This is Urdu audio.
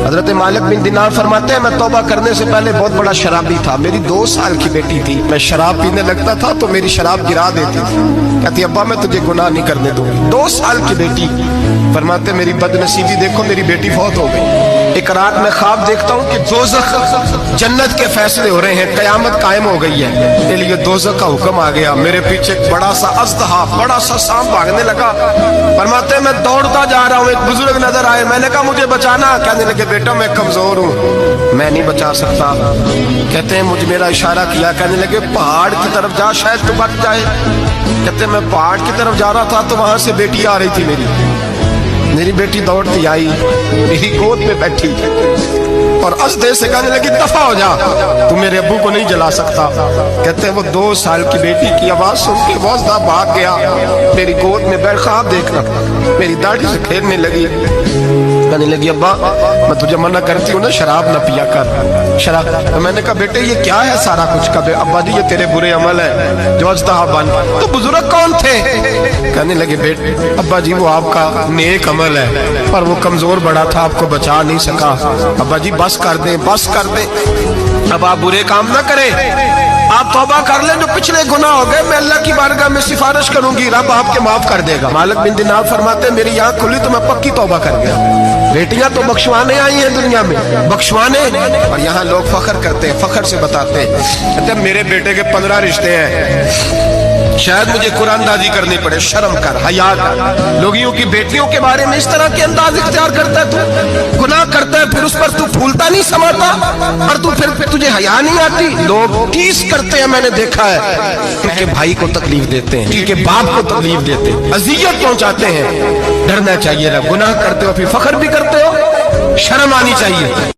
حضرت مالک بن دینار فرماتے ہیں میں توبہ کرنے سے پہلے بہت بڑا شرابی تھا، میری 2 سال کی بیٹی تھی، میں شراب پینے لگتا تھا تو میری شراب گرا دیتی تھی، کہتی ابا میں تجھے گناہ نہیں کرنے دوں گی۔ 2 سال کی بیٹی، فرماتے میری بد نصیبی دیکھو میری بیٹی فوت ہو گئی۔ ایک رات میں خواب دیکھتا ہوں کہ دوزخ جنت کے فیصلے ہو رہے ہیں، قیامت قائم ہو گئی ہے، اس لیے دوزخ کا حکم آ گیا۔ میرے پیچھے ایک بڑا سا اژدہا، بڑا سا سانپ بھاگنے لگا، فرماتے ہیں میں دوڑتا جا رہا ہوں، ایک بزرگ نظر آئے، میں نے کہا مجھے بچانا، کہنے لگے بیٹا میں کمزور ہوں، میں نہیں بچا سکتا۔ کہتے ہیں مجھے میرا اشارہ کیا، کہنے لگے پہاڑ کی طرف جا شاید تو بچ جائے۔ کہتے ہیں میں پہاڑ کی طرف جا رہا تھا تو وہاں سے بیٹی آ رہی تھی، میری بیٹی دوڑتی آئی، میری گود میں بیٹھی اور اژدہے سے کہنے لگی دفع ہو جا، تو میرے ابو کو نہیں جلا سکتا۔ کہتے ہیں وہ 2 سال کی بیٹی کی آواز سن کے وہ اژدہا بھاگ گیا، میری گود میں بیٹھ خواب دیکھنا، میری داڑھی سے کھیلنے لگی، کہنے لگی ابا میں تجھے منع کرتی ہوں نا شراب نہ پیا کر شراب۔ میں نے کہا بیٹے یہ کیا ہے سارا کچھ؟ کہا ابا جی یہ تیرے برے عمل ہے جو اژدہا بن۔ تو بزرگ کون تھے؟ کہنے لگے بیٹے ابا جی وہ آپ کا نیک عمل ہے پر وہ کمزور بڑا تھا، آپ کو بچا نہیں سکا۔ ابا جی بس کر دیں، بس کر دیں، اب آپ برے کام نہ کریں، آپ توبہ کر لیں، جو پچھلے گناہ ہو گئے میں اللہ کی بارگاہ میں سفارش کروں گی، رب آپ کے معاف کر دے گا۔ مالک بن دینار فرماتے ہیں میری آنکھ کھلی تو میں پکی توبہ کر گیا۔ بیٹیاں تو بخشوانے آئی ہیں دنیا میں، بخشوانے، اور یہاں لوگ فخر کرتے ہیں، فخر سے بتاتے ہیں، کہتے ہیں میرے بیٹے کے 15 رشتے ہیں، شاید مجھے قرآن دازی کرنی پڑے، شرم کر، حیا کر۔ لوگیوں کی بیٹیوں کے بارے میں اس طرح کے انداز اختیار کرتا ہے، تو گناہ کرتا ہے پھر اس پر تو پھولتا نہیں سماتا، اور تو پھر تجھے حیا نہیں آتی۔ لوگ ٹیس کرتے ہیں، میں نے دیکھا ہے، ان کے بھائی کو تکلیف دیتے ہیں، ان کے باپ کو تکلیف دیتے ہیں، اذیت پہنچاتے ہیں۔ ڈرنا چاہیے، گناہ کرتے ہو پھر فخر بھی کرتے ہو، شرم آنی چاہیے۔